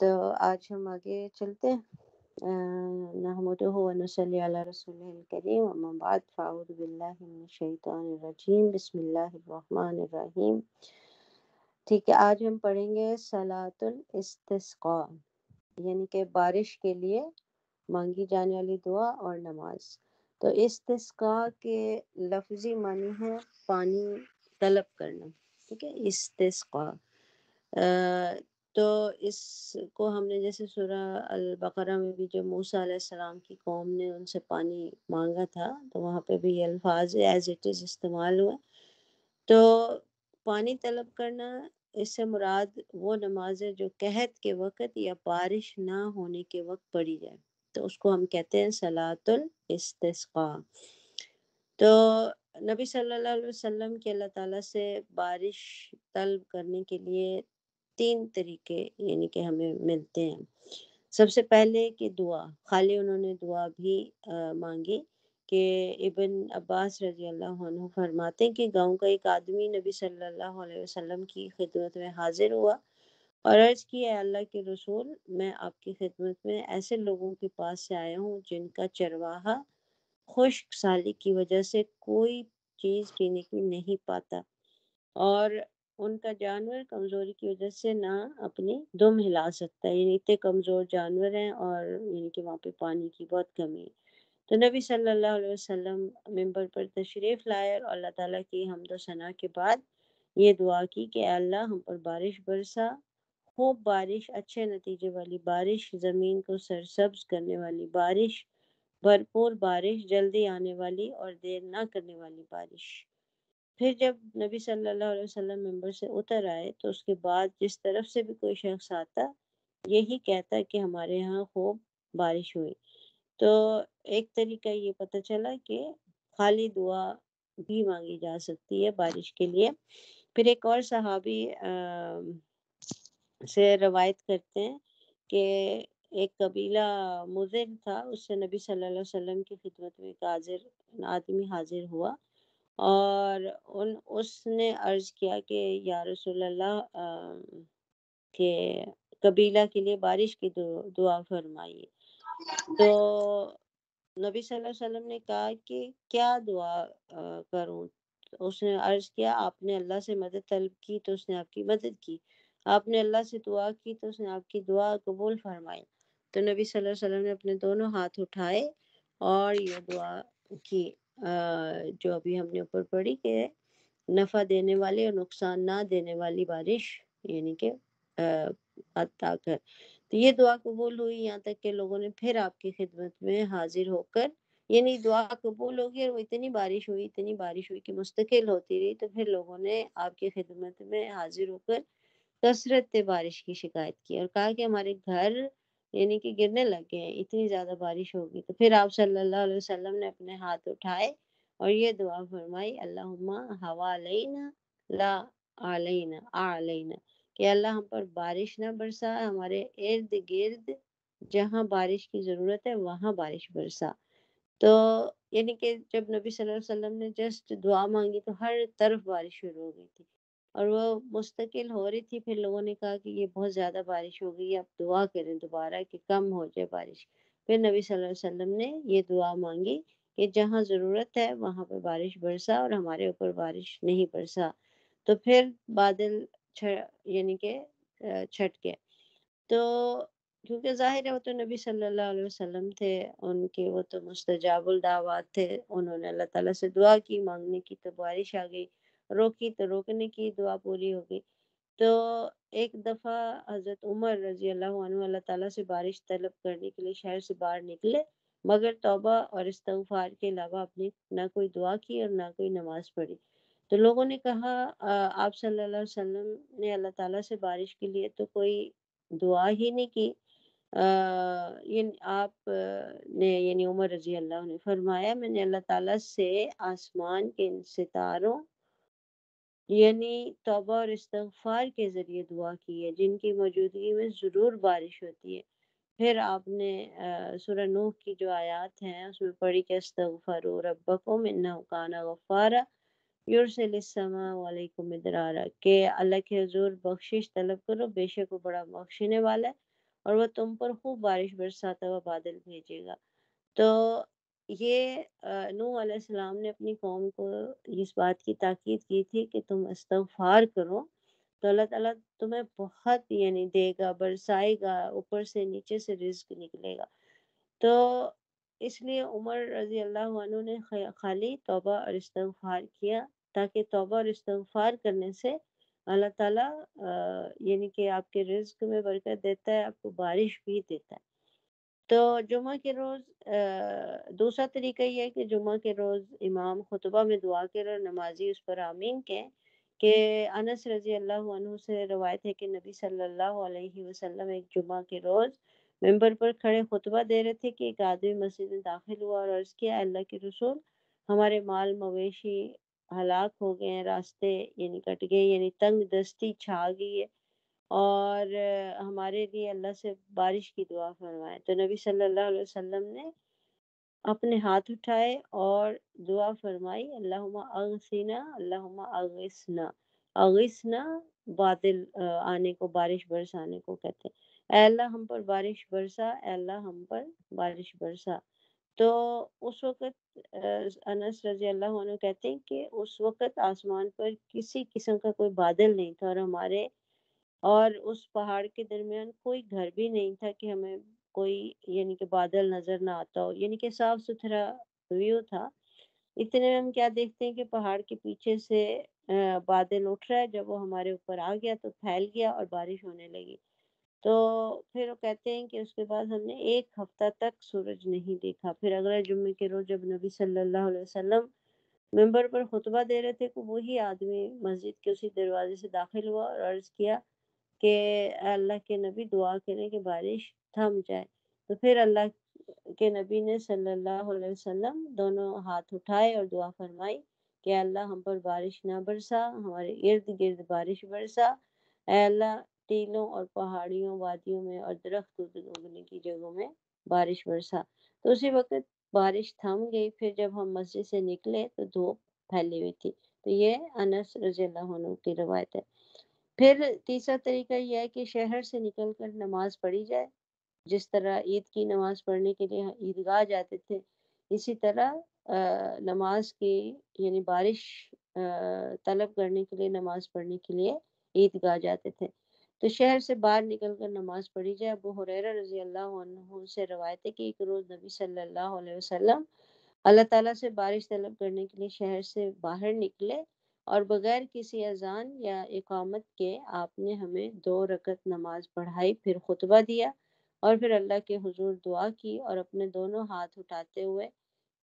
تو آج ہم آگے چلتے ہیں۔ نحمدہ و نصلی علی رسولہ الکریم، اما بعد فاعوذ باللہ من الشیطان الرجیم، بسم اللہ الرحمن الرحیم۔ ٹھیک ہے، آج ہم پڑھیں گے صلاۃ الاستسقاء، یعنی کہ بارش کے لیے مانگی جانے والی دعا اور نماز۔ تو استسقاء کے لفظی معنی ہے پانی طلب کرنا، ٹھیک ہے، استسقاء۔ تو اس کو ہم نے جیسے سورہ البقرہ میں بھی جو موسیٰ علیہ السلام کی قوم نے ان سے پانی مانگا تھا تو وہاں پہ بھی یہ الفاظ ایز اٹ از استعمال ہوئے۔ تو پانی طلب کرنا، اس سے مراد وہ نماز ہے جو قحط کے وقت یا بارش نہ ہونے کے وقت پڑھی جائے، تو اس کو ہم کہتے ہیں صلاۃ الاستسقاء۔ تو نبی صلی اللہ علیہ وسلم کے اللہ تعالیٰ سے بارش طلب کرنے کے لیے 3 طریقے یعنی کہ ہمیں ملتے ہیں۔ سب سے پہلے کہ دعا، خالی انہوں نے دعا بھی مانگی کہ ابن عباس رضی اللہ عنہ فرماتے ہیں کہ گاؤں کا ایک آدمی نبی صلی اللہ علیہ وسلم کی خدمت میں حاضر ہوا اور عرض کی، اے اللہ کے رسول، میں آپ کی خدمت میں ایسے لوگوں کے پاس سے آیا ہوں جن کا چرواہا خشک سالی کی وجہ سے کوئی چیز پینے کی نہیں پاتا اور ان کا جانور کمزوری کی وجہ سے نہ اپنی دم ہلا سکتا ہے، یعنی اتنے کمزور جانور ہیں اور یعنی کہ وہاں پہ پانی کی بہت کمی ہے۔ تو نبی صلی اللہ علیہ وسلم ممبر پر تشریف لائے اور اللہ تعالیٰ کی حمد و ثنا کے بعد یہ دعا کی کہ اے اللہ ہم پر بارش برسا، خوب بارش، اچھے نتیجے والی بارش، زمین کو سرسبز کرنے والی بارش، بھرپور بارش، جلدی آنے والی اور دیر نہ کرنے والی بارش۔ پھر جب نبی صلی اللہ علیہ وسلم ممبر سے اتر آئے تو اس کے بعد جس طرف سے بھی کوئی شخص آتا یہی کہتا کہ ہمارے ہاں خوب بارش ہوئی۔ تو ایک طریقہ یہ پتہ چلا کہ خالی دعا بھی مانگی جا سکتی ہے بارش کے لیے۔ پھر ایک اور صحابی سے روایت کرتے ہیں کہ ایک قبیلہ مضر تھا، اس سے نبی صلی اللہ علیہ وسلم کی خدمت میں ایک آدمی حاضر ہوا اور اس نے عرض کیا کہ یا رسول اللہ کہ قبیلہ کے لیے بارش کی دعا فرمائیے۔ تو نبی صلی اللہ علیہ وسلم نے کہا کہ کیا دعا کروں؟ تو اس نے عرض کیا، آپ نے اللہ سے مدد طلب کی تو اس نے آپ کی مدد کی، آپ نے اللہ سے دعا کی تو اس نے آپ کی دعا قبول فرمائی۔ تو نبی صلی اللہ علیہ وسلم نے اپنے دونوں ہاتھ اٹھائے اور یہ دعا کی جو ابھی ہم نے اوپر پڑھی کہ نفع دینے والی اور نقصان نہ دینے والی بارش یعنی کہ عطا کر۔ تو یہ دعا قبول ہوئی، یہاں تک کہ لوگوں نے پھر آپ کی خدمت میں حاضر ہو کر، یعنی دعا قبول ہوگی اور وہ اتنی بارش ہوئی کہ مستقل ہوتی رہی، تو پھر لوگوں نے آپ کی خدمت میں حاضر ہو کر کثرت بارش کی شکایت کی اور کہا کہ ہمارے گھر یعنی کہ گرنے لگے ہیں، اتنی زیادہ بارش ہوگی۔ تو پھر آپ صلی اللہ علیہ وسلم نے اپنے ہاتھ اٹھائے اور یہ دعا فرمائی، اللہم حوالینا لا علینا، کہ اللہ ہم پر بارش نہ برسا، ہمارے ارد گرد جہاں بارش کی ضرورت ہے وہاں بارش برسا۔ تو یعنی کہ جب نبی صلی اللہ علیہ وسلم نے جسٹ دعا مانگی تو ہر طرف بارش شروع ہو گئی تھی اور وہ مستقل ہو رہی تھی۔ پھر لوگوں نے کہا کہ یہ بہت زیادہ بارش ہو گئی، اب دعا کریں دوبارہ کہ کم ہو جائے بارش۔ پھر نبی صلی اللہ علیہ وسلم نے یہ دعا مانگی کہ جہاں ضرورت ہے وہاں پہ بارش برسا اور ہمارے اوپر بارش نہیں برسا۔ تو پھر بادل یعنی کہ چھٹ گئے۔ تو کیونکہ ظاہر ہے وہ تو نبی صلی اللہ علیہ وسلم تھے، ان کے وہ تو مستجاب الدعوات تھے، انہوں نے اللہ تعالیٰ سے دعا کی، مانگنے کی تو بارش آ گئی، روکی تو روکنے کی دعا پوری ہو گئی۔ تو ایک دفعہ حضرت عمر رضی اللہ عنہ اللہ تعالیٰ سے بارش طلب کرنے کے لیے شہر سے باہر نکلے، مگر توبہ اور استغفار کے علاوہ اپنی نہ کوئی دعا کی اور نہ کوئی نماز پڑھی۔ تو لوگوں نے کہا آپ صلی اللہ علیہ وسلم نے اللہ تعالیٰ سے بارش کے لیے تو کوئی دعا ہی نہیں کی، آپ نے یعنی عمر رضی اللہ نے فرمایا، میں نے اللہ تعالیٰ سے آسمان کے ان ستاروں یعنی توبہ اور استغفار کے ذریعے دعا کی ہے جن کی موجودگی میں ضرور بارش ہوتی ہے۔ پھر آپ نے سورہ نوح کی جو آیات ہیں اس میں پڑھی کہ استغفروا ربکم انہ کان غفارا یرسل السماء علیکم مدرارا، کہ اللہ کے حضور بخشش طلب کرو، بے شک وہ بڑا بخشنے والا ہے اور وہ تم پر خوب بارش برساتا ہوا بادل بھیجے گا۔ تو یہ نوح علیہ السلام نے اپنی قوم کو اس بات کی تاکید کی تھی کہ تم استغفار کرو، تو اللہ تعالیٰ تمہیں بہت دے گا، برسائے گا، اوپر سے نیچے سے رزق نکلے گا۔ تو اس لیے عمر رضی اللہ عنہ نے خالی توبہ اور استغفار کیا، تاکہ توبہ اور استغفار کرنے سے اللہ تعالیٰ کہ آپ کے رزق میں برکت دیتا ہے، آپ کو بارش بھی دیتا ہے۔ تو جمعہ کے روز دوسرا طریقہ یہ ہے کہ جمعہ کے روز امام خطبہ میں دعا کرے اور نمازی اس پر آمین کہیں۔ کہ انس رضی اللہ عنہ سے روایت ہے کہ نبی صلی اللہ علیہ وسلم ایک جمعہ کے روز ممبر پر کھڑے خطبہ دے رہے تھے کہ ایک آدمی مسجد میں داخل ہوا اور عرض کیا، اللہ کے رسول، ہمارے مال مویشی ہلاک ہو گئے ہیں، راستے کٹ گئے، تنگ دستی چھا گئی ہے، اور ہمارے لیے اللہ سے بارش کی دعا فرمائے۔ تو نبی صلی اللہ علیہ وسلم نے اپنے ہاتھ اٹھائے اور دعا فرمائی، اللہم اغثنا، اللہم اغثنا۔ اغثنا بادل آنے کو، بارش برسانے کو کہتے ہیں۔ اے اللہ ہم پر بارش برسا، اے اللہ ہم پر بارش برسا۔ تو اس وقت انس رضی اللہ عنہ کہتے ہیں کہ اس وقت آسمان پر کسی قسم کا کوئی بادل نہیں تھا، اور اس پہاڑ کے درمیان کوئی گھر بھی نہیں تھا کہ ہمیں کوئی کہ بادل نظر نہ آتا ہو، کہ صاف ستھرا ویو تھا۔ اتنے میں ہم کیا دیکھتے ہیں کہ پہاڑ کے پیچھے سے بادل اٹھ رہا ہے، جب وہ ہمارے اوپر آ گیا تو پھیل گیا اور بارش ہونے لگی۔ تو پھر وہ کہتے ہیں کہ اس کے بعد ہم نے ایک ہفتہ تک سورج نہیں دیکھا۔ پھر اگلے جمعے کے روز جب نبی صلی اللہ علیہ وسلم ممبر پر خطبہ دے رہے تھے کہ وہی آدمی مسجد کے اسی دروازے سے داخل ہوا اور عرض کیا کہ اے اللہ کے نبی، دعا کریں کہ بارش تھم جائے۔ تو پھر اللہ کے نبی نے صلی اللہ علیہ وسلم دونوں ہاتھ اٹھائے اور دعا فرمائی کہ اللہ ہم پر بارش نہ برسا، ہمارے ارد گرد بارش برسا، اے اللہ ٹیلوں اور پہاڑیوں، وادیوں میں اور درخت اگنے کی جگہوں میں بارش برسا۔ تو اسی وقت بارش تھم گئی۔ پھر جب ہم مسجد سے نکلے تو دھوپ پھیلی ہوئی تھی۔ تو یہ انس رضی اللہ عنہ کی روایت ہے۔ پھر تیسرا طریقہ یہ ہے کہ شہر سے نکل کر نماز پڑھی جائے۔ جس طرح عید کی نماز پڑھنے کے لیے عیدگاہ جاتے تھے، اسی طرح نماز کی بارش طلب کرنے کے لیے، نماز پڑھنے کے لیے عیدگاہ جاتے تھے۔ تو شہر سے باہر نکل کر نماز پڑھی جائے۔ ابو ہریرہ رضی اللہ عنہ سے روایت ہے کہ ایک روز نبی صلی اللہ علیہ وسلم اللہ تعالیٰ سے بارش طلب کرنے کے لیے شہر سے باہر نکلے، اور بغیر کسی اذان یا اقامت کے آپ نے ہمیں 2 رکعت نماز پڑھائی، پھر خطبہ دیا، اور پھر اللہ کے حضور دعا کی اور اپنے دونوں ہاتھ اٹھاتے ہوئے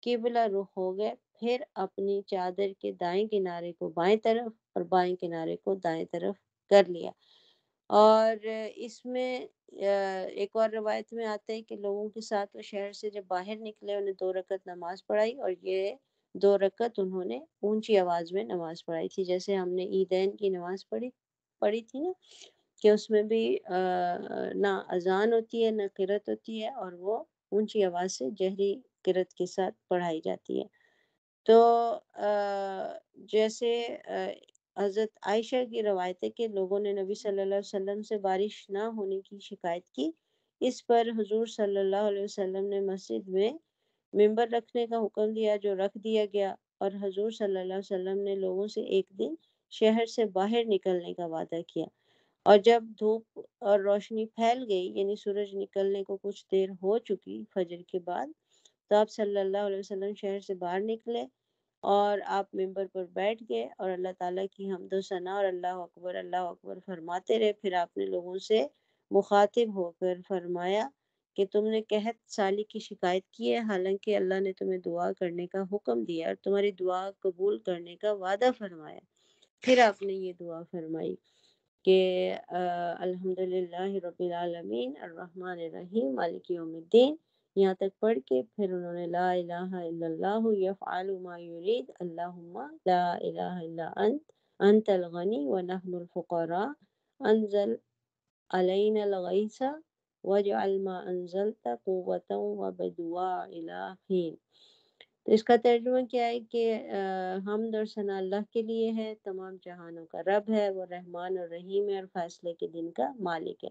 قبلہ رخ ہو گئے، پھر اپنی چادر کے دائیں کنارے کو بائیں طرف اور بائیں کنارے کو دائیں طرف کر لیا۔ اور اس میں ایک اور روایت میں آتا ہے کہ لوگوں کے ساتھ وہ شہر سے جب باہر نکلے، انہیں 2 رکعت نماز پڑھائی، اور یہ 2 رکعت انہوں نے اونچی آواز میں نماز پڑھائی تھی، جیسے ہم نے عیدین کی نماز پڑھی تھی نا، کہ اس میں بھی نہ اذان ہوتی ہے نہ قرات ہوتی ہے، اور وہ اونچی آواز سے جہری قرات کے ساتھ پڑھائی جاتی ہے۔ تو جیسے حضرت عائشہ کی روایت ہے کہ لوگوں نے نبی صلی اللہ علیہ وسلم سے بارش نہ ہونے کی شکایت کی۔ اس پر حضور صلی اللہ علیہ وسلم نے مسجد میں ممبر رکھنے کا حکم دیا، جو رکھ دیا گیا، اور حضور صلی اللہ علیہ وسلم نے لوگوں سے ایک دن شہر سے باہر نکلنے کا وعدہ کیا، اور جب دھوپ اور روشنی پھیل گئی، سورج نکلنے کو کچھ دیر ہو چکی فجر کے بعد، تو آپ صلی اللہ علیہ وسلم شہر سے باہر نکلے اور آپ ممبر پر بیٹھ گئے اور اللہ تعالیٰ کی حمد و ثنا اور اللہ اکبر فرماتے رہے۔ پھر آپ نے لوگوں سے مخاطب ہو کر فرمایا کہ تم نے قحط سالی کی شکایت کی ہے، حالانکہ اللہ نے تمہیں دعا کرنے کا حکم دیا اور تمہاری دعا قبول کرنے کا وعدہ فرمایا۔ پھر آپ نے یہ دعا فرمائی کہ الحمدللہ رب العالمین الرحمن الرحیم مالک یوم الدین، یہاں تک پڑھ کے پھر انہوں نے لا الہ الا اللہ یفعل ما یرید اللہم لا الہ الا انت الغنی ونحن الفقراء انزل علینا الغیث واجعل ما انزلت قوة وبدواء الى حین۔ تو اس کا ترجمہ کیا ہے کہ حمد اور ثنا اللہ کے لیے ہے، تمام جہانوں کا رب ہے، وہ رحمان اور رحیم ہے اور فیصلے کے دن کا مالک ہے۔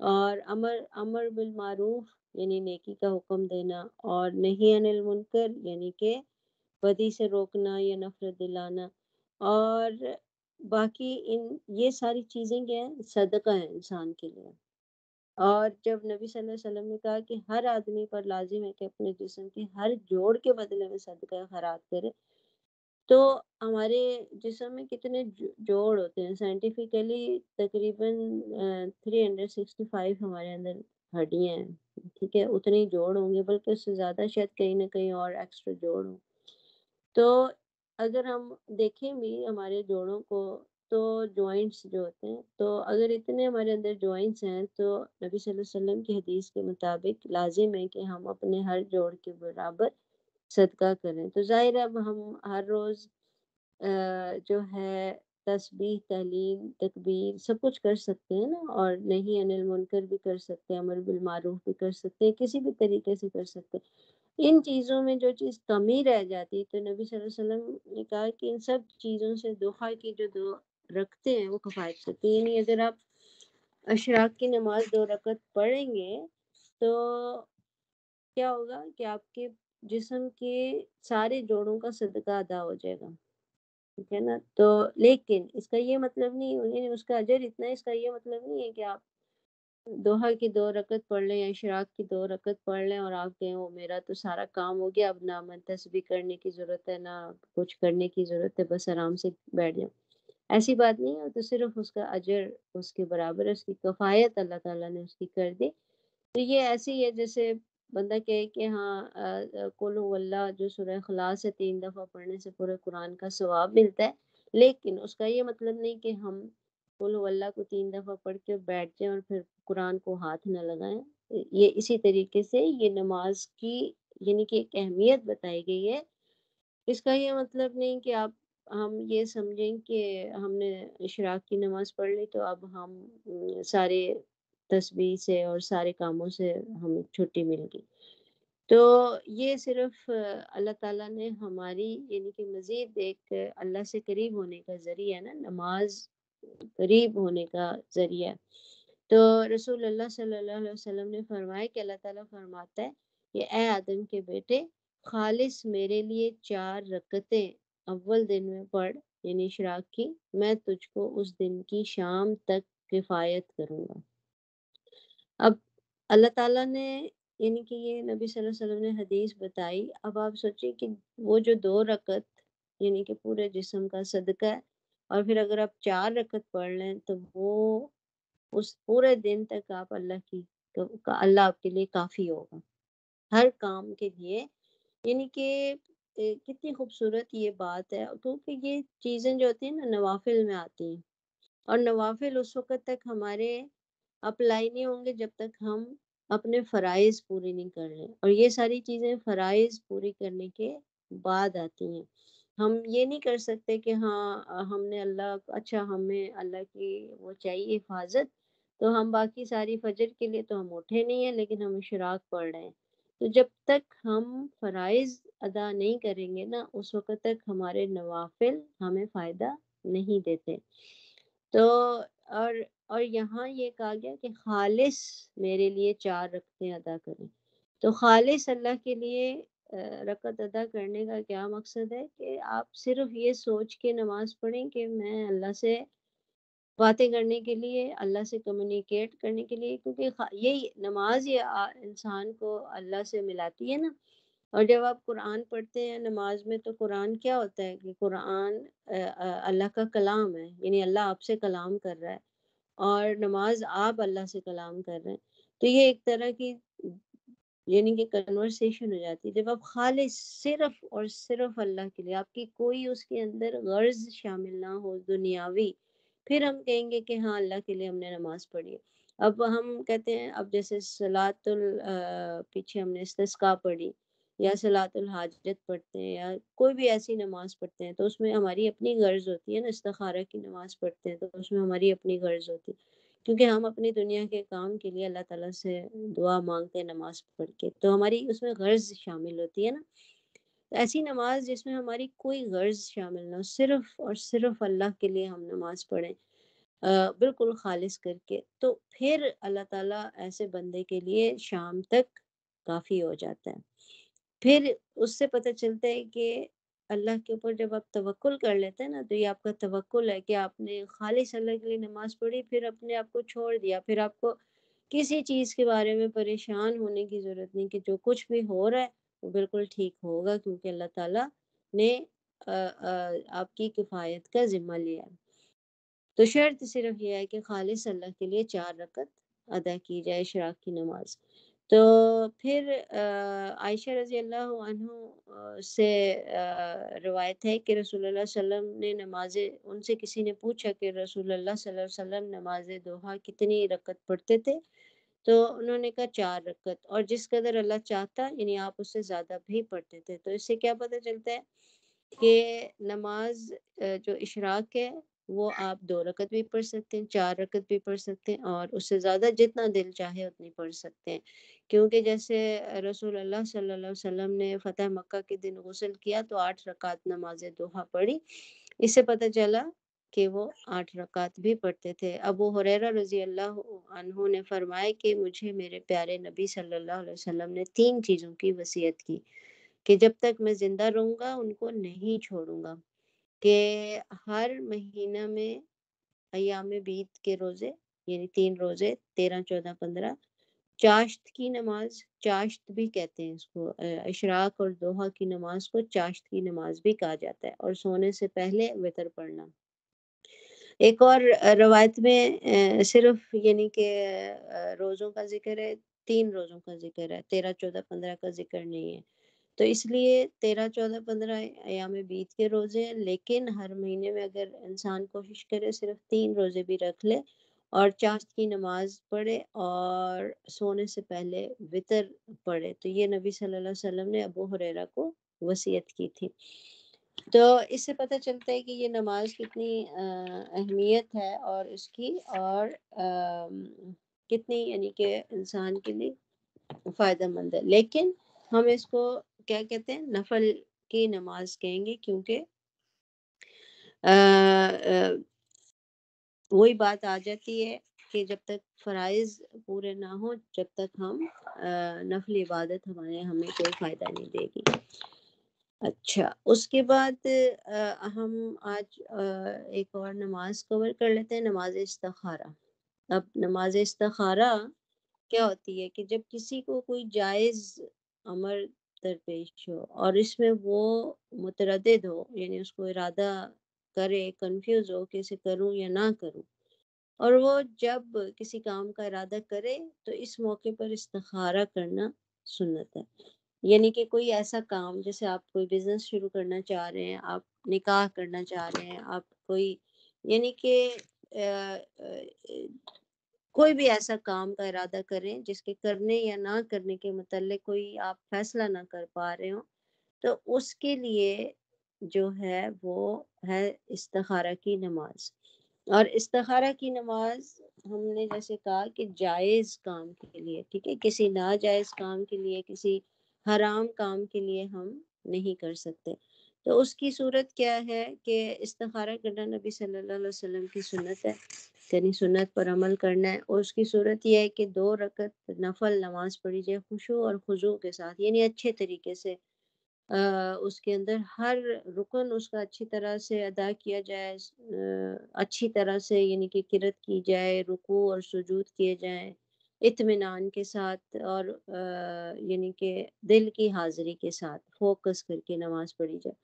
اور امر بالمعروف یعنی نیکی کا حکم دینا، اور نہی عن المنکر یعنی کہ بدی سے روکنا یا نفرت دلانا، اور باقی یہ ساری چیزیں کیا ہیں، صدقہ ہے انسان کے لیے۔ اور جب نبی صلی اللہ علیہ وسلم نے کہا کہ ہر آدمی پر لازم ہے کہ اپنے جسم کے ہر جوڑ کے بدلے میں صدقہ خیرات کرے، تو ہمارے جسم میں کتنے جوڑ ہوتے ہیں؟ سائنٹیفکلی تقریباً 365 ہمارے اندر ہڈیاں ہیں، ٹھیک ہے، اتنے ہی جوڑ ہوں گے، بلکہ اس سے زیادہ شاید کہیں نہ کہیں اور ایکسٹرا جوڑ ہوں۔ تو اگر ہم دیکھیں بھی ہمارے جوڑوں کو، تو جوائنٹس جو ہوتے ہیں، تو اگر اتنے ہمارے اندر جوائنٹس ہیں تو نبی صلی اللہ علیہ وسلم کی حدیث کے مطابق لازم ہے کہ ہم اپنے ہر جوڑ کے برابر صدقہ کریں۔ تو ظاہر ہے اب ہم ہر روز جو ہے تسبیح، تہلیل، تکبیر سب کچھ کر سکتے ہیں نا، اور نہیں عن المنکر بھی کر سکتے ہیں، امر بالمعروف بھی کر سکتے ہیں، کسی بھی طریقے سے کر سکتے ہیں۔ ان چیزوں میں جو چیز کمی رہ جاتی تو نبی صلی اللہ علیہ وسلم نے کہا کہ ان سب چیزوں سے ضحیٰ کی جو دو رکھتے ہیں وہ کفایت کرتی ہیں۔ یعنی اگر آپ اشراق کی نماز 2 رکعت پڑھیں گے تو کیا ہوگا کہ آپ کے جسم کے سارے جوڑوں کا صدقہ ادا ہو جائے گا، ٹھیک ہے نا۔ تو لیکن اس کا یہ مطلب نہیں، یعنی اس کا اجر اتنا ہے، اس کا یہ مطلب نہیں ہے کہ آپ دوحہ کی 2 رکعت پڑھ لیں یا اشراق کی 2 رکعت پڑھ لیں اور آپ کہیں وہ میرا تو سارا کام ہو گیا، اب نہ میں تسبیح کرنے کی ضرورت ہے، نہ کچھ کرنے کی ضرورت ہے، بس آرام سے بیٹھ جاؤں۔ ایسی بات نہیں ہے، تو صرف اس کا اجر اس کے برابر ہے، اس کی کفایت اللہ تعالیٰ نے اس کی کر دی۔ تو یہ ایسے ہی ہے جیسے بندہ کہے کہ ہاں قل هو اللہ جو سورہ اخلاص ہے 3 دفعہ پڑھنے سے پورے قرآن کا ثواب ملتا ہے، لیکن اس کا یہ مطلب نہیں کہ ہم قل هو اللہ کو 3 دفعہ پڑھ کے بیٹھ جائیں اور پھر قرآن کو ہاتھ نہ لگائیں۔ یہ اسی طریقے سے یہ نماز کی یعنی کہ ایک اہمیت بتائی گئی ہے۔ اس کا یہ مطلب نہیں کہ آپ ہم یہ سمجھیں کہ ہم نے اشراق کی نماز پڑھ لی تو اب ہم سارے تسبیح سے اور سارے کاموں سے ہمیں چھٹی مل گئی۔ تو یہ صرف اللہ تعالیٰ نے ہماری یعنی کہ مزید ایک اللہ سے قریب ہونے کا ذریعہ ہے نا، نماز قریب ہونے کا ذریعہ۔ تو رسول اللہ صلی اللہ علیہ وسلم نے فرمایا کہ اللہ تعالیٰ فرماتا ہے کہ اے آدم کے بیٹے، خالص میرے لیے 4 رکعتیں اول دن میں پڑھ، یعنی اشراق کی، میں تجھ کو اس دن کی شام تک کفایت کروں گا۔ اب اللہ تعالیٰ نے یعنی کہ یہ نبی صلی اللہ علیہ وسلم نے حدیث بتائی، اب آپ سوچیں کہ وہ جو 2 رکعت یعنی کہ پورے جسم کا صدقہ ہے، اور پھر اگر آپ 4 رکعت پڑھ لیں تو وہ اس پورے دن تک آپ اللہ آپ کے لیے کافی ہوگا ہر کام کے لیے۔ یعنی کہ کتنی خوبصورت یہ بات ہے، کیونکہ یہ چیزیں جو ہوتی ہیں نا نوافل میں آتی ہیں، اور نوافل اس وقت تک ہمارے اپلائی نہیں ہوں گے جب تک ہم اپنے فرائض پوری نہیں کر رہے، اور یہ ساری چیزیں فرائض پوری کرنے کے بعد آتی ہیں۔ ہم یہ نہیں کر سکتے کہ ہاں ہم نے اچھا ہمیں اللہ کی وہ چاہیے حفاظت، تو ہم باقی ساری فجر کے لیے تو ہم اٹھے نہیں ہیں لیکن ہم اشراق پڑھ رہے ہیں۔ تو جب تک ہم فرائض ادا نہیں کریں گے نا، اس وقت تک ہمارے نوافل ہمیں فائدہ نہیں دیتے۔ تو اور اور یہاں یہ کہا گیا کہ خالص میرے لیے 4 رکعتیں ادا کریں۔ تو خالص اللہ کے لیے رکعت ادا کرنے کا کیا مقصد ہے کہ آپ صرف یہ سوچ کے نماز پڑھیں کہ میں اللہ سے باتیں کرنے کے لیے، اللہ سے کمیونیکیٹ کرنے کے لیے، کیونکہ یہی نماز انسان کو اللہ سے ملاتی ہے نا۔ اور جب آپ قرآن پڑھتے ہیں نماز میں تو قرآن کیا ہوتا ہے کہ قرآن اللہ کا کلام ہے، یعنی اللہ آپ سے کلام کر رہا ہے، اور نماز آپ اللہ سے کلام کر رہے ہیں۔ تو یہ ایک طرح کی یعنی کہ کنورسیشن ہو جاتی ہے جب آپ خالص صرف اور صرف اللہ کے لیے، آپ کی کوئی اس کے اندر غرض شامل نہ ہو دنیاوی، پھر ہم کہیں گے کہ ہاں اللہ کے لیے ہم نے نماز پڑھی ہے۔ اب ہم کہتے ہیں اب جیسے پیچھے ہم نے استسقاء پڑھی یا صلاۃ الحاجت پڑھتے ہیں یا کوئی بھی ایسی نماز پڑھتے ہیں، تو اس میں ہماری اپنی غرض ہوتی ہے نا، استخارہ کی نماز پڑھتے ہیں تو اس میں ہماری اپنی غرض ہوتی ہے، کیونکہ ہم اپنی دنیا کے کام کے لیے اللہ تعالیٰ سے دعا مانگتے ہیں نماز پڑھ کے، تو ہماری اس میں غرض شامل ہوتی ہے نا۔ ایسی نماز جس میں ہماری کوئی غرض شامل نہ ہو، صرف اور صرف اللہ کے لیے ہم نماز پڑھیں، بالکل خالص کر کے، تو پھر اللہ تعالیٰ ایسے بندے کے لیے شام تک کافی ہو جاتا ہے۔ پھر اس سے پتہ چلتا ہے کہ اللہ کے اوپر جب آپ توکل کر لیتے ہیں نا، تو یہ آپ کا توکل ہے کہ آپ نے خالص اللہ کے لیے نماز پڑھی، پھر اپنے آپ کو چھوڑ دیا، پھر آپ کو کسی چیز کے بارے میں پریشان ہونے کی ضرورت نہیں، کہ جو کچھ بھی ہو رہا ہے وہ بالکل ٹھیک ہوگا، کیونکہ اللہ تعالیٰ نے آپ کی کفایت کا ذمہ لیا ہے۔ تو شرط صرف یہ ہے کہ خالص اللہ کے لیے 4 رکعت ادا کی جائے اشراق کی نماز۔ تو پھر عائشہ رضی اللہ عنہ سے روایت ہے کہ رسول اللہ صلی اللہ علیہ وسلم نے نمازیں، ان سے کسی نے پوچھا کہ رسول اللہ صلی اللہ علیہ وسلم نماز ضحیٰ کتنی رکعت پڑھتے تھے؟ تو انہوں نے کہا 4 رکعت، اور جس قدر اللہ چاہتا یعنی آپ اس سے زیادہ بھی پڑھتے تھے۔ تو اس سے کیا پتہ چلتا ہے کہ نماز جو اشراق ہے وہ آپ 2 رکعت بھی پڑھ سکتے ہیں، 4 رکعت بھی پڑھ سکتے ہیں، اور اس سے زیادہ جتنا دل چاہے اتنی پڑھ سکتے ہیں، کیونکہ جیسے رسول اللہ صلی اللہ علیہ وسلم نے فتح مکہ کے دن غسل کیا تو 8 رکعت نماز ضحیٰ پڑھی۔ اس سے پتہ چلا کہ وہ 8 رکعت بھی پڑھتے تھے۔ ابو ہریرہ رضی اللہ عنہ نے فرمایا کہ مجھے میرے پیارے نبی صلی اللہ علیہ وسلم نے 3 چیزوں کی وصیت کی کہ جب تک میں زندہ رہوں گا ان کو نہیں چھوڑوں گا، کہ ہر مہینہ میں ایام بیت کے روزے، یعنی 3 روزے 13 14 15، چاشت کی نماز، چاشت بھی کہتے ہیں اس کو، اشراق اور ضحیٰ کی نماز کو چاشت کی نماز بھی کہا جاتا ہے، اور سونے سے پہلے وتر پڑھنا۔ ایک اور روایت میں صرف یعنی کہ روزوں کا ذکر ہے، 3 روزوں کا ذکر ہے، 13 14 15 کا ذکر نہیں ہے۔ تو اس لیے 13 14 15 ایام بیت کے روزے ہیں، لیکن ہر مہینے میں اگر انسان کوشش کرے صرف 3 روزے بھی رکھ لے اور چاشت کی نماز پڑھے اور سونے سے پہلے وتر پڑھے، تو یہ نبی صلی اللہ علیہ وسلم نے ابو ہریرہ کو وصیت کی تھی۔ تو اس سے پتہ چلتا ہے کہ یہ نماز کتنی اہمیت ہے اور اس کی، اور کتنی یعنی کہ انسان کے لیے فائدہ مند ہے، لیکن ہم اس کو کیا کہتے ہیں، نفل کی نماز کہیں گے، کیونکہ وہی بات آ جاتی ہے کہ جب تک فرائض پورے نہ ہوں جب تک ہم نفل عبادت ہمیں کوئی فائدہ نہیں دے گی۔ اچھا، اس کے بعد ہم آج ایک اور نماز کور کر لیتے ہیں، نماز استخارہ۔ اب نماز استخارہ کیا ہوتی ہے کہ جب کسی کو کوئی جائز امر درپیش ہو اور اس میں وہ متردد ہو، یعنی اس کو ارادہ کرے، کنفیوز ہو کہ اسے کروں یا نہ کروں، اور وہ جب کسی کام کا ارادہ کرے تو اس موقع پر استخارہ کرنا سنت ہے۔ یعنی کہ کوئی ایسا کام، جیسے آپ کوئی بزنس شروع کرنا چاہ رہے ہیں، آپ نکاح کرنا چاہ رہے ہیں، آپ کوئی یعنی کہ کوئی بھی ایسا کام کا ارادہ کریں جس کے کرنے یا نہ کرنے کے متعلق کوئی آپ فیصلہ نہ کر پا رہے ہوں، تو اس کے لیے جو ہے وہ ہے استخارہ کی نماز۔ اور استخارہ کی نماز ہم نے جیسے کہا کہ جائز کام کے لیے، ٹھیک ہے، کسی ناجائز کام کے لیے، کسی حرام کام کے لیے ہم نہیں کر سکتے۔ تو اس کی صورت کیا ہے کہ استخارہ کرنا نبی صلی اللہ علیہ وسلم کی سنت ہے، یعنی سنت پر عمل کرنا ہے، اور اس کی صورت یہ ہے کہ 2 رکعت نفل نماز پڑھی جائے خشوع اور خضوع کے ساتھ، یعنی اچھے طریقے سے اس کے اندر ہر رکن اس کا اچھی طرح سے ادا کیا جائے، اچھی طرح سے یعنی کہ قرات کی جائے، رکوع اور سجود کیے جائیں اطمینان کے ساتھ، اور یعنی کہ دل کی حاضری کے ساتھ فوکس کر کے نماز پڑھی جائے۔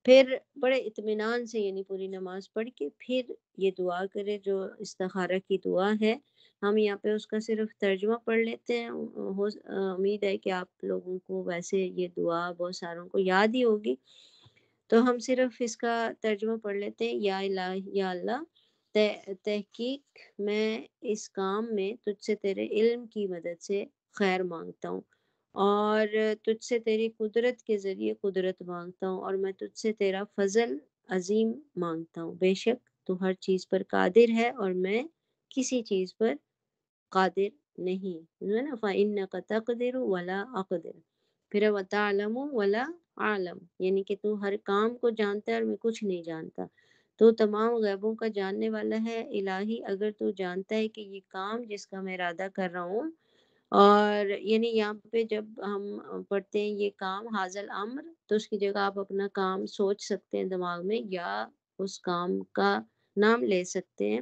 پھر بڑے اطمینان سے یعنی پوری نماز پڑھ کے پھر یہ دعا کرے جو استخارہ کی دعا ہے۔ ہم یہاں پہ اس کا صرف ترجمہ پڑھ لیتے ہیں، امید ہے کہ آپ لوگوں کو ویسے یہ دعا بہت ساروں کو یاد ہی ہوگی، تو ہم صرف اس کا ترجمہ پڑھ لیتے ہیں۔ یا الہ یا اللہ، تحقیق میں اس کام میں تجھ سے تیرے علم کی مدد سے خیر مانگتا ہوں، اور تجھ سے تیری قدرت کے ذریعے قدرت مانگتا ہوں، اور میں تجھ سے تیرا فضل عظیم مانگتا ہوں۔ بے شک تو ہر چیز پر قادر ہے اور میں کسی چیز پر قادر نہیں، ہے نا، فَإِنَّكَ تَقْدِرُ وَلَا أَقْدِرُ، پھر وَتَعْلَمُ وَلَا أَعْلَمُ، یعنی کہ تو ہر کام کو جانتا ہے اور میں کچھ نہیں جانتا۔ تو تمام غیبوں کا جاننے والا ہے الہی، اگر تو جانتا ہے کہ یہ کام جس کا میں ارادہ کر رہا ہوں، اور یعنی یہاں پہ جب ہم پڑھتے ہیں یہ کام حاضل امر، تو اس کی جگہ آپ اپنا کام سوچ سکتے ہیں دماغ میں، یا اس کام کا نام لے سکتے ہیں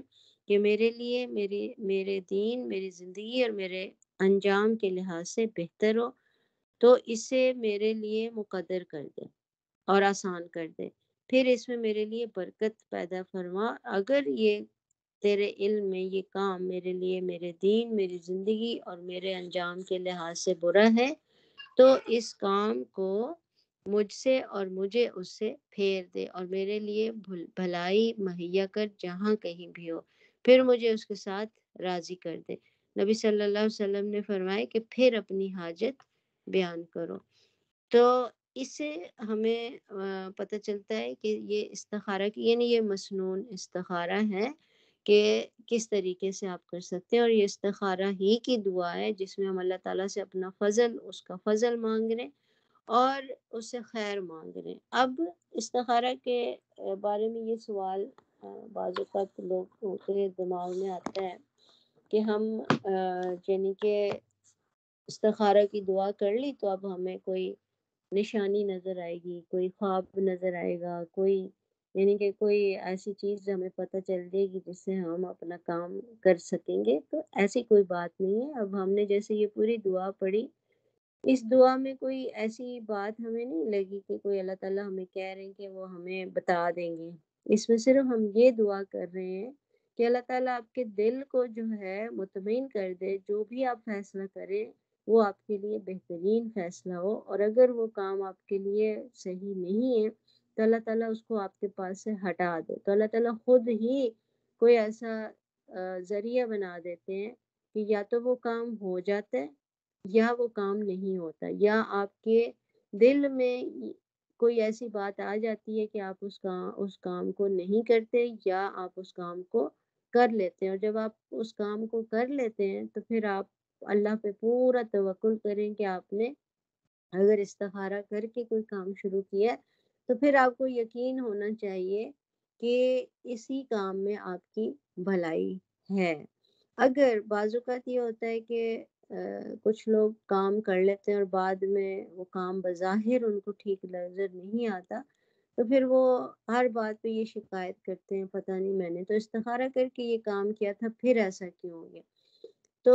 کہ میرے لیے میرے دین، میری زندگی اور میرے انجام کے لحاظ سے بہتر ہو، تو اسے میرے لیے مقدر کر دے اور آسان کر دے، پھر اس میں میرے لیے برکت پیدا فرما۔ اگر یہ تیرے علم میں یہ کام میرے لیے میرے دین، میری زندگی اور میرے انجام کے لحاظ سے برا ہے، تو اس کام کو مجھ سے اور مجھے اس سے پھیر دے اور میرے لیے بھلائی مہیا کر جہاں کہیں بھی ہو، پھر مجھے اس کے ساتھ راضی کر دے۔ نبی صلی اللہ علیہ وسلم نے فرمایا کہ پھر اپنی حاجت بیان کرو۔ تو اس سے ہمیں پتہ چلتا ہے کہ یہ استخارہ کی یعنی یہ مسنون استخارہ ہے کہ کس طریقے سے آپ کر سکتے ہیں، اور یہ استخارہ ہی کی دعا ہے جس میں ہم اللہ تعالیٰ سے اپنا فضل، اس کا فضل مانگ رہے ہیں اور اس سے خیر مانگ رہے ہیں۔ اب استخارہ کے بارے میں یہ سوال بعض اوقات لوگوں کے دماغ میں آتا ہے کہ ہم یعنی کہ استخارہ کی دعا کر لی تو اب ہمیں کوئی نشانی نظر آئے گی، کوئی خواب نظر آئے گا، کوئی یعنی کہ کوئی ایسی چیز ہمیں پتہ چل جائے گی جس سے ہم اپنا کام کر سکیں گے۔ تو ایسی کوئی بات نہیں ہے۔ اب ہم نے جیسے یہ پوری دعا پڑھی، اس دعا میں کوئی ایسی بات ہمیں نہیں لگی کہ کوئی اللہ تعالیٰ ہمیں کہہ رہے ہیں کہ وہ ہمیں بتا دیں گے۔ اس میں صرف ہم یہ دعا کر رہے ہیں کہ اللہ تعالیٰ آپ کے دل کو جو ہے مطمئن کر دے، جو بھی آپ فیصلہ کریں وہ آپ کے لیے بہترین فیصلہ ہو، اور اگر وہ کام آپ کے لیے صحیح نہیں ہے تو اللہ تعالیٰ اس کو آپ کے پاس سے ہٹا دے۔ تو اللہ تعالیٰ خود ہی کوئی ایسا ذریعہ بنا دیتے ہیں کہ یا تو وہ کام ہو جاتا ہے یا وہ کام نہیں ہوتا، یا آپ کے دل میں کوئی ایسی بات آ جاتی ہے کہ آپ اس کام کو نہیں کرتے، یا آپ اس کام کو کر لیتے ہیں، اور جب آپ اس کام کو کر لیتے ہیں تو پھر آپ اللہ پہ پورا توکل کریں کہ آپ نے اگر استخارہ کر کے کوئی کام شروع کیا ہے تو پھر آپ کو یقین ہونا چاہیے کہ اسی کام میں آپ کی بھلائی ہے۔ اگر بعض اوقات یہ ہوتا ہے کہ کچھ لوگ کام کر لیتے ہیں اور بعد میں وہ کام بظاہر ان کو ٹھیک نظر نہیں آتا، تو پھر وہ ہر بات پہ یہ شکایت کرتے ہیں، پتہ نہیں میں نے تو استخارہ کر کے یہ کام کیا تھا، پھر ایسا کیوں ہو گیا۔ تو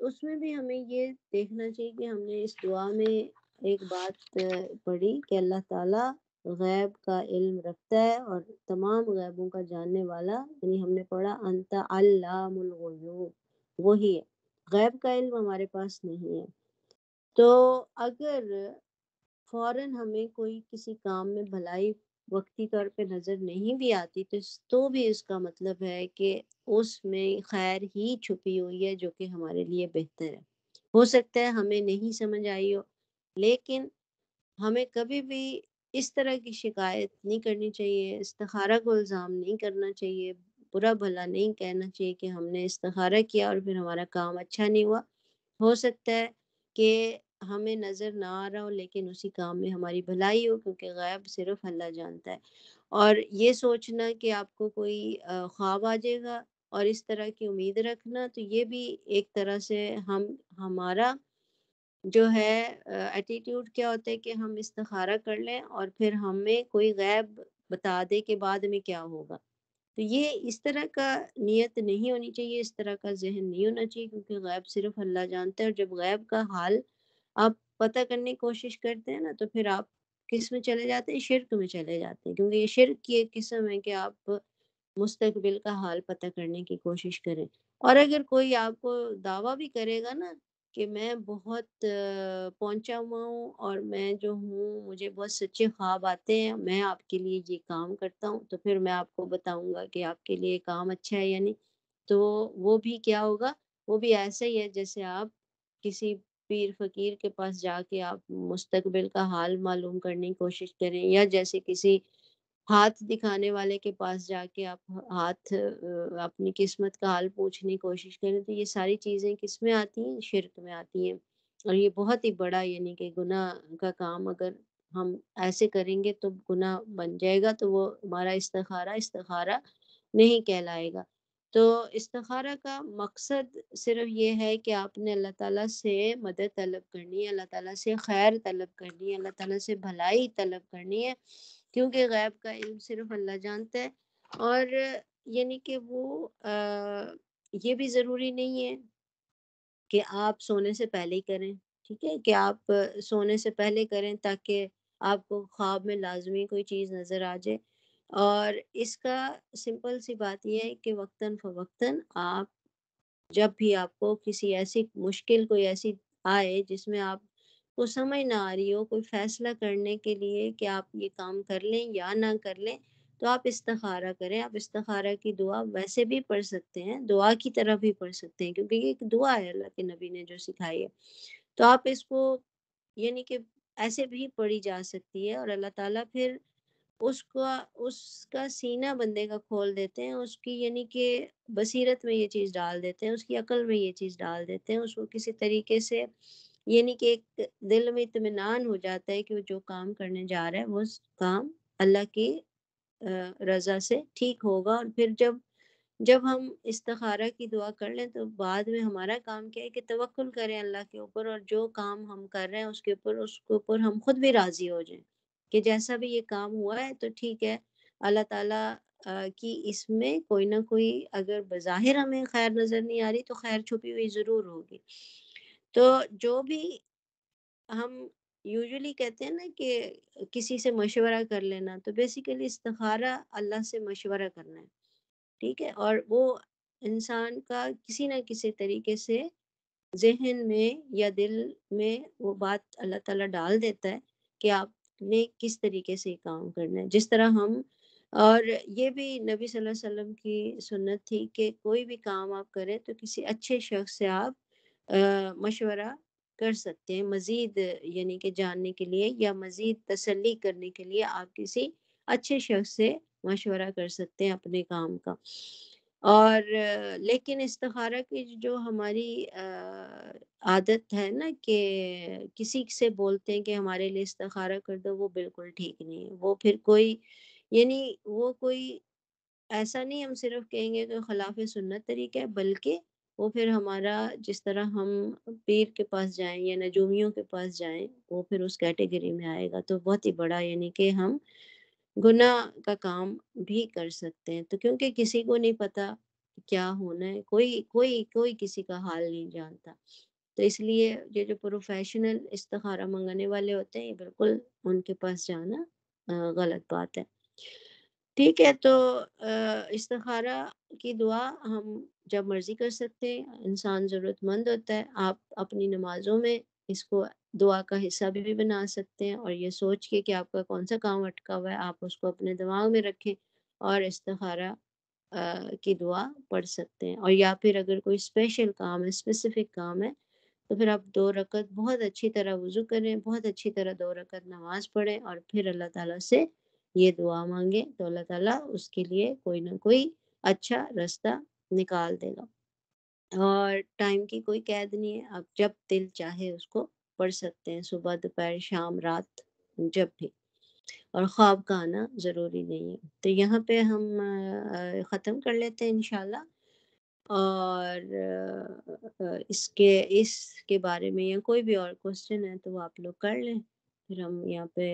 اس میں بھی ہمیں یہ دیکھنا چاہیے کہ ہم نے اس دعا میں ایک بات پڑھی کہ اللہ تعالیٰ غیب کا علم رکھتا ہے اور تمام غیبوں کا جاننے والا، یعنی ہم نے پڑھا انت علام الغیوب، وہی ہے، غیب کا علم ہمارے پاس نہیں ہے۔ تو اگر فوراً ہمیں کوئی کسی کام میں بھلائی وقتی طور پہ نظر نہیں بھی آتی تو بھی اس کا مطلب ہے کہ اس میں خیر ہی چھپی ہوئی ہے جو کہ ہمارے لیے بہتر ہے۔ ہو سکتا ہے ہمیں نہیں سمجھ آئی ہو، لیکن ہمیں کبھی بھی اس طرح کی شکایت نہیں کرنی چاہیے، استخارہ کو الزام نہیں کرنا چاہیے، برا بھلا نہیں کہنا چاہیے کہ ہم نے استخارہ کیا اور پھر ہمارا کام اچھا نہیں ہوا۔ ہو سکتا ہے کہ ہمیں نظر نہ آ رہا ہو لیکن اسی کام میں ہماری بھلائی ہو، کیونکہ غیب صرف اللہ جانتا ہے۔ اور یہ سوچنا کہ آپ کو کوئی خواب آ جائے گا اور اس طرح کی امید رکھنا، تو یہ بھی ایک طرح سے ہمارا جو ہے ایٹیٹیوڈ کیا ہوتا ہے کہ ہم استخارہ کر لیں اور پھر ہمیں کوئی غیب بتا دے کہ بعد میں کیا ہوگا۔ تو یہ اس طرح کا نیت نہیں ہونی چاہیے، اس طرح کا ذہن نہیں ہونا چاہیے، کیونکہ غیب صرف اللہ جانتا ہے، اور جب غیب کا حال آپ پتہ کرنے کی کوشش کرتے ہیں نا تو پھر آپ کس میں چلے جاتے ہیں؟ شرک میں چلے جاتے ہیں، کیونکہ یہ شرک کی ایک قسم ہے کہ آپ مستقبل کا حال پتہ کرنے کی کوشش کریں۔ اور اگر کوئی آپ کو دعویٰ بھی کرے گا نا کہ میں بہت پہنچا ہوا ہوں اور میں جو ہوں مجھے بہت سچے خواب آتے ہیں، میں آپ کے لیے یہ کام کرتا ہوں، تو پھر میں آپ کو بتاؤں گا کہ آپ کے لیے کام اچھا ہے یا نہیں، تو وہ بھی کیا ہوگا، وہ بھی ایسا ہی ہے جیسے آپ کسی پیر فقیر کے پاس جا کے آپ مستقبل کا حال معلوم کرنے کی کوشش کریں، یا جیسے کسی ہاتھ دکھانے والے کے پاس جا کے آپ اپنی قسمت کا حال پوچھنے کی کوشش کریں، تو یہ ساری چیزیں کس میں آتی ہیں؟ شرک میں آتی ہیں، اور یہ بہت ہی بڑا یعنی کہ گناہ کا کام اگر ہم ایسے کریں گے تو گناہ بن جائے گا، تو وہ ہمارا استخارہ نہیں کہلائے گا۔ تو استخارہ کا مقصد صرف یہ ہے کہ آپ نے اللہ تعالیٰ سے مدد طلب کرنی ہے، اللہ تعالیٰ سے خیر طلب کرنی ہے، اللہ تعالیٰ سے بھلائی طلب کرنی ہے، کیونکہ غیب کا علم صرف اللہ جانتا ہے۔ اور یعنی کہ وہ یہ بھی ضروری نہیں ہے کہ آپ سونے سے پہلے ہی کریں، ٹھیک ہے، کہ آپ سونے سے پہلے کریں تاکہ آپ کو خواب میں لازمی کوئی چیز نظر آ جائے۔ اور اس کا سمپل سی بات یہ ہے کہ وقتاً فوقتاً آپ جب بھی آپ کو کسی ایسی مشکل کوئی ایسی آئے جس میں آپ کو سمجھ نہ آ رہی ہو، کوئی فیصلہ کرنے کے لیے کہ آپ یہ کام کر لیں یا نہ کر لیں، تو آپ استخارہ کریں۔ آپ استخارہ کی دعا ویسے بھی پڑھ سکتے ہیں، دعا کی طرح بھی پڑھ سکتے ہیں، کیونکہ یہ ایک دعا ہے اللہ کے نبی نے جو سکھائی ہے۔ تو آپ اس کو یعنی کہ ایسے بھی پڑھی جا سکتی ہے، اور اللہ تعالیٰ پھر اس کا سینہ بندے کا کھول دیتے ہیں، اس کی یعنی کہ بصیرت میں یہ چیز ڈال دیتے ہیں، اس کی عقل میں یہ چیز ڈال دیتے ہیں، اس کو کسی طریقے سے یعنی کہ ایک دل میں اطمینان ہو جاتا ہے کہ وہ جو کام کرنے جا رہا ہے وہ کام اللہ کی رضا سے ٹھیک ہوگا۔ اور پھر جب ہم استخارہ کی دعا کر لیں تو بعد میں ہمارا کام کیا ہے کہ توکل کریں اللہ کے اوپر، اور جو کام ہم کر رہے ہیں اس کے اوپر ہم خود بھی راضی ہو جائیں کہ جیسا بھی یہ کام ہوا ہے تو ٹھیک ہے، اللہ تعالیٰ کی اس میں کوئی نہ کوئی اگر بظاہر ہمیں خیر نظر نہیں آ رہی تو خیر چھپی ہوئی ضرور ہوگی۔ تو جو بھی ہم یوزلی کہتے ہیں نا کہ کسی سے مشورہ کر لینا، تو بیسیکلی استخارہ اللہ سے مشورہ کرنا ہے، ٹھیک ہے، اور وہ انسان کا کسی نہ کسی طریقے سے ذہن میں یا دل میں وہ بات اللہ تعالیٰ ڈال دیتا ہے کہ آپ نے کس طریقے سے یہ کام کرنا ہے، جس طرح ہم اور یہ بھی نبی صلی اللہ علیہ وسلم کی سنت تھی کہ کوئی بھی کام آپ کریں تو کسی اچھے شخص سے آپ مشورہ کر سکتے ہیں مزید یعنی کہ جاننے کے لیے یا مزید تسلی کرنے کے لیے آپ کسی اچھے شخص سے مشورہ کر سکتے ہیں اپنے کام کا۔ اور لیکن استخارہ کی جو ہماری عادت ہے نا کہ کسی سے بولتے ہیں کہ ہمارے لیے استخارہ کر دو، وہ بالکل ٹھیک نہیں ہے۔ وہ پھر کوئی یعنی وہ کوئی ایسا نہیں ہم صرف کہیں گے کہ خلاف سنت طریقہ ہے، بلکہ وہ پھر ہمارا جس طرح ہم پیر کے پاس جائیں یا نجومیوں کے پاس جائیں وہ پھر اس کیٹیگری میں آئے گا، تو بہت ہی بڑا یعنی کہ ہم گناہ کا کام بھی کر سکتے ہیں۔ تو کیونکہ کسی کو نہیں پتا کیا ہونا ہے، کوئی کسی کا حال نہیں جانتا، تو اس لیے یہ جو پروفیشنل استخارہ منگانے والے ہوتے ہیں یہ بالکل ان کے پاس جانا غلط بات ہے۔ ٹھیک ہے، تو استخارہ کی دعا ہم جب مرضی کر سکتے ہیں، انسان ضرورت مند ہوتا ہے۔ آپ اپنی نمازوں میں اس کو دعا کا حصہ بھی بنا سکتے ہیں، اور یہ سوچ کے کہ آپ کا کون سا کام اٹکا ہوا ہے آپ اس کو اپنے دماغ میں رکھیں اور استخارہ کی دعا پڑھ سکتے ہیں۔ اور یا پھر اگر کوئی اسپیشل کام ہے، اسپیسیفک کام ہے، تو پھر آپ 2 رکعت بہت اچھی طرح وضو کریں، بہت اچھی طرح 2 رکعت نماز پڑھیں، اور پھر اللہ تعالیٰ سے یہ دعا مانگیں تو اللہ تعالیٰ اس کے لیے کوئی نہ کوئی اچھا راستہ نکال دے گا۔ اور ٹائم کی کوئی قید نہیں ہے، آپ جب دل چاہے اس کو پڑھ سکتے ہیں، صبح دوپہر شام رات جب بھی، اور خواب کا آنا ضروری نہیں ہے۔ تو یہاں پہ ہم ختم کر لیتے ہیں انشاءاللہ، اور اس کے بارے میں یا کوئی بھی اور کوسچن ہے تو وہ آپ لوگ کر لیں، پھر ہم یہاں پہ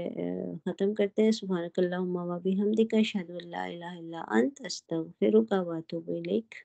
ختم کرتے ہیں۔ سبحانک اللہم و بحمدک اشہد ان لا الہ الا انت استغفرک و اتوب الیک۔